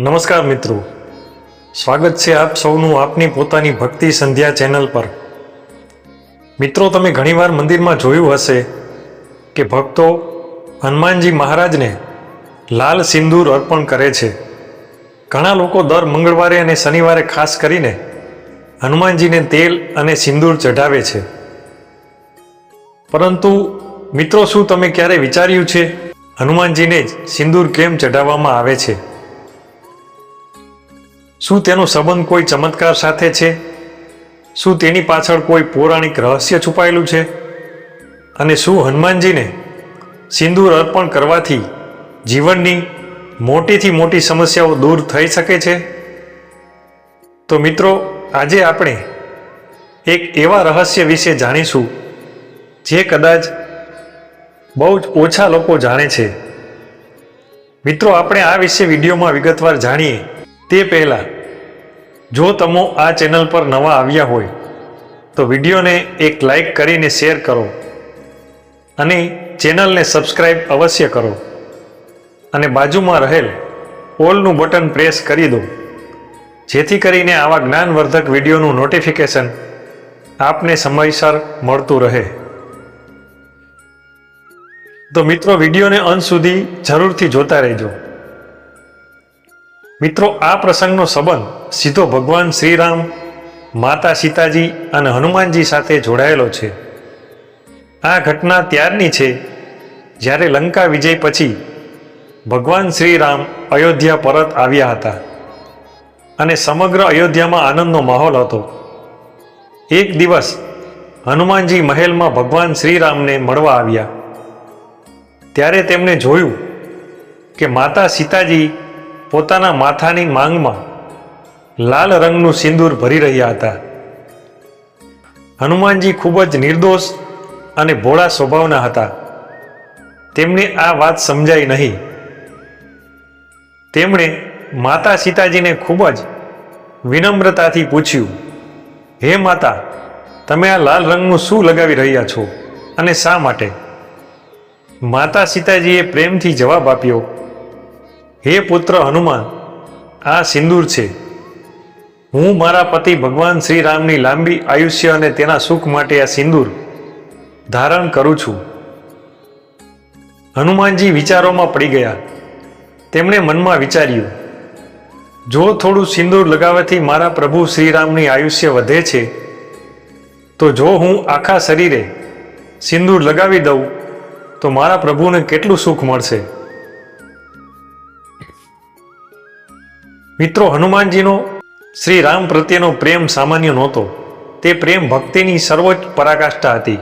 નમસ્કાર મિત્રો, સ્વાગત છે આપ સૌનું આપની પોતાની ભક્તિ સંધ્યા ચેનલ પર। મિત્રો, તમે ઘણીવાર મંદિરમાં જોયું હશે કે ભક્તો હનુમાનજી મહારાજને લાલ સિંદૂર અર્પણ કરે છે। ઘણા લોકો દર મંગળવારે અને શનિવારે ખાસ કરીને હનુમાનજીને તેલ અને સિંદૂર ચઢાવે છે। પરંતુ મિત્રો, શું તમે ક્યારે વિચાર્યું છે હનુમાનજીને જ સિંદૂર કેમ ચઢાવવામાં આવે છે? શું તેનો સંબંધ કોઈ ચમત્કાર સાથે છે? શું તેની પાછળ કોઈ પૌરાણિક રહસ્ય છુપાયેલું છે? અને શું હનુમાનજીને સિંદૂર અર્પણ કરવાથી જીવનની મોટીથી મોટી સમસ્યાઓ દૂર થઈ શકે છે? તો મિત્રો, આજે આપણે એક એવા રહસ્ય વિશે જાણીશું જે કદાચ બહુ જ ઓછા લોકો જાણે છે। મિત્રો, આપણે આ વિશે વિડીયોમાં વિગતવાર જાણીએ તે પહેલાં જો તમે આ ચેનલ પર નવા આવ્યા હોય તો વિડીયોને એક લાઈક કરીને શેર કરો અને ચેનલને સબસ્ક્રાઈબ અવશ્ય કરો અને બાજુમાં રહેલ ઓલનું બટન પ્રેસ કરી દો, જેથી કરીને આવા જ્ઞાનવર્ધક વિડીયોનું નોટિફિકેશન આપને સમયસર મળતું રહે। તો મિત્રો, વિડીયોને અંત સુધી જરૂરથી જોતા રહેજો। મિત્રો, આ પ્રસંગનો સંબંધ સીધો ભગવાન શ્રીરામ, માતા સીતાજી અને હનુમાનજી સાથે જોડાયેલો છે। આ ઘટના ત્યારની છે જ્યારે લંકા વિજય પછી ભગવાન શ્રીરામ અયોધ્યા પરત આવ્યા હતા અને સમગ્ર અયોધ્યામાં આનંદનો માહોલ હતો। એક દિવસ હનુમાનજી મહેલમાં ભગવાન શ્રીરામને મળવા આવ્યા ત્યારે તેમણે જોયું કે માતા સીતાજી પોતાના માથાની માંગમાં લાલ રંગનું સિંદૂર ભરી રહ્યા હતા। હનુમાનજી ખૂબ જ નિર્દોષ અને ભોળા સ્વભાવના હતા। તેમને આ વાત સમજાઈ નહીં। તેમણે માતા સીતાજીને ખૂબ જ વિનમ્રતાથી પૂછ્યું, હે માતા, તમે આ લાલ રંગનું શું લગાવી રહ્યા છો અને શા માટે? માતા સીતાજીએ પ્રેમથી જવાબ આપ્યો, હે પુત્ર હનુમાન, આ સિંદૂર છે। હું મારા પતિ ભગવાન શ્રીરામની લાંબી આયુષ્ય અને તેના સુખ માટે આ સિંદૂર ધારણ કરું છું। હનુમાનજી વિચારોમાં પડી ગયા। તેમણે મનમાં વિચાર્યું, જો થોડું સિંદૂર લગાવવાથી મારા પ્રભુ શ્રીરામની આયુષ્ય વધે છે, તો જો હું આખા શરીરે સિંદૂર લગાવી દઉં તો મારા પ્રભુને કેટલું સુખ મળશે। મિત્રો, હનુમાનજીનો શ્રી રામ પ્રત્યેનો પ્રેમ સામાન્ય નહોતો। તે પ્રેમ ભક્તિની સર્વોચ્ચ પરાકાષ્ઠા હતી।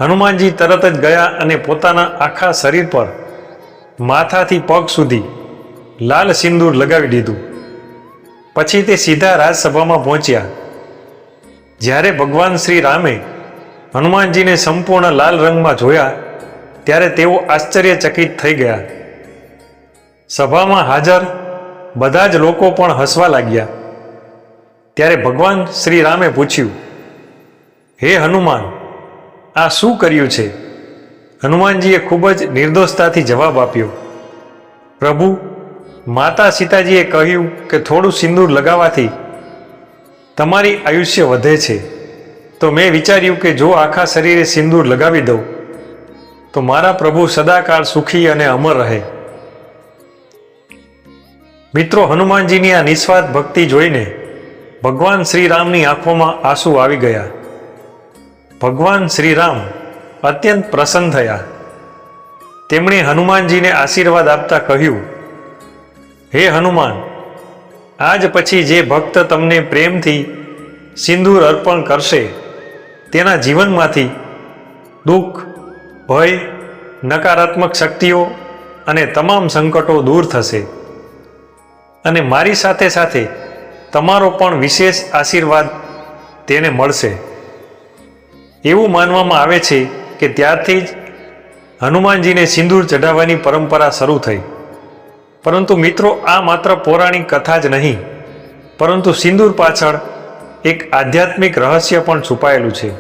હનુમાનજી તરત જ ગયા અને પોતાના આખા શરીર પર માથાથી પગ સુધી લાલ સિંદૂર લગાવી દીધું। પછી તે સીધા રાજસભામાં પહોંચ્યા। જ્યારે ભગવાન શ્રી રામે હનુમાનજીને સંપૂર્ણ લાલ રંગમાં જોયા ત્યારે તેઓ આશ્ચર્યચકિત થઈ ગયા। સભામાં હાજર બધા જ લોકો પણ હસવા લાગ્યા। ત્યારે ભગવાન શ્રી રામે પૂછ્યું, હે હનુમાન, આ શું કર્યું છે? હનુમાનજીએ ખૂબ જ નિર્દોષતાથી જવાબ આપ્યો, પ્રભુ, માતા સીતાજીએ કહ્યું કે થોડું સિંદૂર લગાવવાથી તમારી આયુષ્ય વધે છે, તો મેં વિચાર્યું કે જો આખા શરીરે સિંદૂર લગાવી દઉં તો મારા પ્રભુ સદાકાળ સુખી અને અમર રહે। મિત્રો, હનુમાનજીની આ નિસ્વાર્થ ભક્તિ જોઈને ભગવાન શ્રીરામની આંખોમાં આંસુ આવી ગયા। ભગવાન શ્રીરામ અત્યંત પ્રસન્ન થયા। તેમણે હનુમાનજીને આશીર્વાદ આપતા કહ્યું, હે હનુમાન, આજ પછી જે ભક્ત તમને પ્રેમથી સિંદૂર અર્પણ કરશે તેના જીવનમાંથી દુઃખ, ભય, નકારાત્મક શક્તિઓ અને તમામ સંકટો દૂર થશે અને મારી સાથે સાથે તમારો પણ વિશેષ આશીર્વાદ તેને મળશે। એવું માનવામાં આવે છે કે ત્યારથી જ હનુમાનજીને સિંદૂર ચઢાવવાની પરંપરા શરૂ થઈ। પરંતુ મિત્રો, આ માત્ર પૌરાણિક કથા જ નહીં, પરંતુ સિંદૂર પાછળ એક આધ્યાત્મિક રહસ્ય પણ છુપાયેલું છે।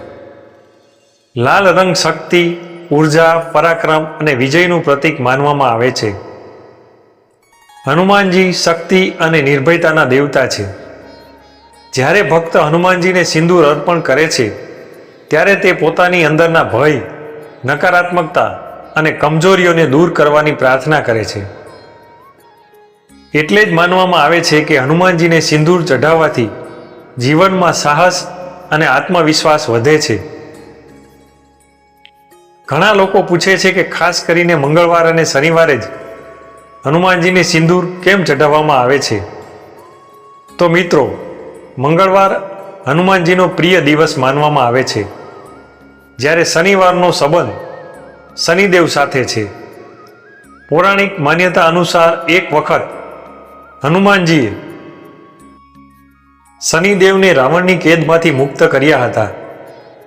લાલ રંગ શક્તિ, ઉર્જા, પરાક્રમ અને વિજયનું પ્રતીક માનવામાં આવે છે। હનુમાનજી શક્તિ અને નિર્ભયતાના દેવતા છે. જ્યારે ભક્ત હનુમાનજીને સિંદૂર અર્પણ કરે છે ત્યારે તે પોતાની અંદરના ભય, નકારાત્મકતા અને કમજોરીઓને દૂર કરવાની પ્રાર્થના કરે છે. એટલે જ માનવામાં આવે છે કે હનુમાનજીને સિંદૂર ચઢાવવાથી જીવનમાં સાહસ અને આત્મવિશ્વાસ વધે છે. ઘણા લોકો પૂછે છે કે ખાસ કરીને મંગળવાર અને શનિવારે જ હનુમાનજીને સિંદૂર કેમ ચઢાવવામાં આવે છે? તો મિત્રો, મંગળવાર હનુમાનજીનો પ્રિય દિવસ માનવામાં આવે છે, જ્યારે શનિવારનો સંબંધ શનિદેવ સાથે છે. પૌરાણિક માન્યતા અનુસાર એક વખત હનુમાનજીએ શનિદેવને રાવણની કેદમાંથી મુક્ત કર્યા હતા.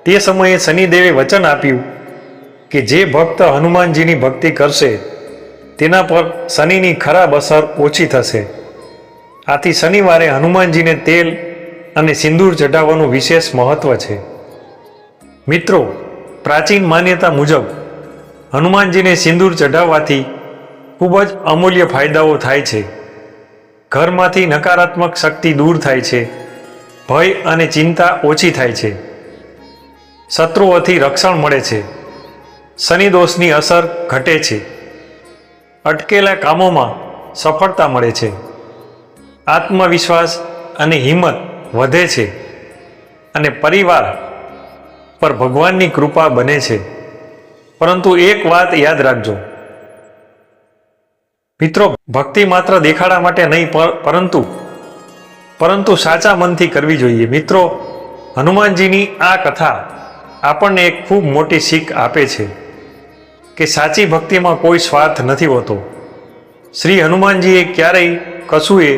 તે સમયે શનિદેવે વચન આપ્યું કે જે ભક્ત હનુમાનજીની ભક્તિ કરશે તેના પર શનિની ખરાબ અસર ઓછી થશે. આથી શનિવારે હનુમાનજીને તેલ અને સિંદૂર ચઢાવવાનું વિશેષ મહત્વ છે. મિત્રો, પ્રાચીન માન્યતા મુજબ હનુમાનજીને સિંદૂર ચઢાવવાથી ખૂબ જ અમૂલ્ય ફાયદાઓ થાય છે. ઘરમાંથી નકારાત્મક શક્તિ દૂર થાય છે, ભય અને ચિંતા ઓછી થાય છે, શત્રુઓથી રક્ષણ મળે છે, શનિ દોષની અસર ઘટે છે, અટકેલા કામોમાં સફળતા મળે છે, આત્મવિશ્વાસ અને હિંમત વધે છે અને પરિવાર પર ભગવાનની કૃપા બને છે. પરંતુ એક વાત યાદ રાખજો મિત્રો, ભક્તિ માત્ર દેખાડા માટે નહીં પરંતુ સાચા મનથી કરવી જોઈએ. મિત્રો, હનુમાનજીની આ કથા આપણને એક ખૂબ મોટી શીખ આપે છે કે સાચી ભક્તિમાં કોઈ સ્વાર્થ નથી હોતો. શ્રી હનુમાનજીએ ક્યારેય કશુંએ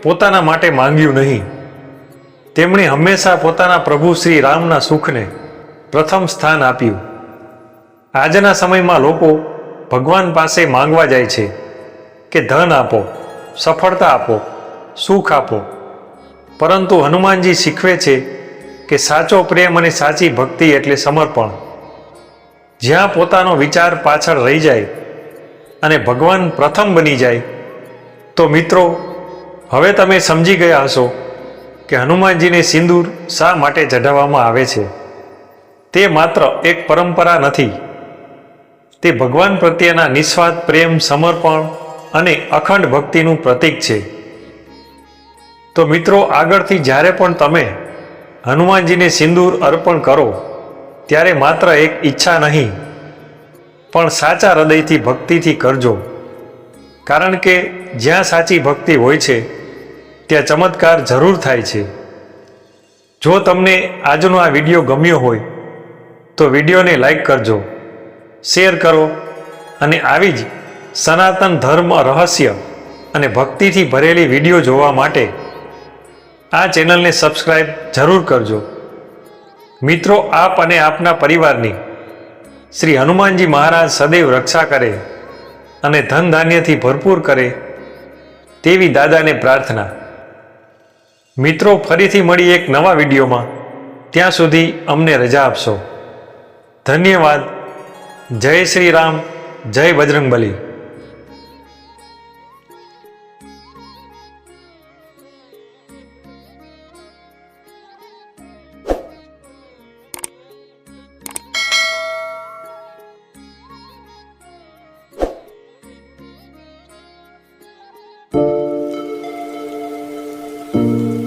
પોતાના માટે માંગ્યું નહીં. તેમણે હંમેશા પોતાના પ્રભુ શ્રી રામના સુખને પ્રથમ સ્થાન આપ્યું. આજના સમયમાં લોકો ભગવાન પાસે માંગવા જાય છે કે ધન આપો, સફળતા આપો, સુખ આપો. પરંતુ હનુમાનજી શીખવે છે કે સાચો પ્રેમ અને સાચી ભક્તિ એટલે સમર્પણ. જ્યાં પોતાનો વિચાર પાછળ રહી જાય અને ભગવાન પ્રથમ બની જાય. તો મિત્રો, હવે તમે સમજી ગયા હશો કે હનુમાનજીને સિંદૂર શા માટે ચઢાવવામાં આવે છે. તે માત્ર એક પરંપરા નથી, તે ભગવાન પ્રત્યેના નિસ્વાર્થ પ્રેમ, સમર્પણ અને અખંડ ભક્તિનું પ્રતીક છે. તો મિત્રો, આગળથી જ્યારે પણ તમે હનુમાનજીને સિંદૂર અર્પણ કરો ત્યારે માત્ર એક ઈચ્છા નહીં પણ સાચા હૃદયથી ભક્તિથી કરજો. કારણ કે જ્યાં સાચી ભક્તિ હોય છે ત્યાં ચમત્કાર જરૂર થાય છે. જો તમને આજનો આ વિડીયો ગમ્યો હોય તો વિડીયોને લાઈક કરજો, શેર કરો અને આવી જ સનાતન ધર્મ, રહસ્ય અને ભક્તિથી ભરેલી વિડીયો જોવા માટે આ ચેનલને સબસ્ક્રાઈબ જરૂર કરજો. મિત્રો, આપ અને આપના પરિવારની શ્રી હનુમાનજી મહારાજ સદૈવ રક્ષા કરે અને ધન ધાન્યથી ભરપૂર કરે તેવી દાદાને પ્રાર્થના. મિત્રો, ફરીથી મળી એક નવા વિડીયોમાં. ત્યાં સુધી અમને રજા આપશો. ધન્યવાદ. જય શ્રી રામ, જય બજરંગબલી. thank you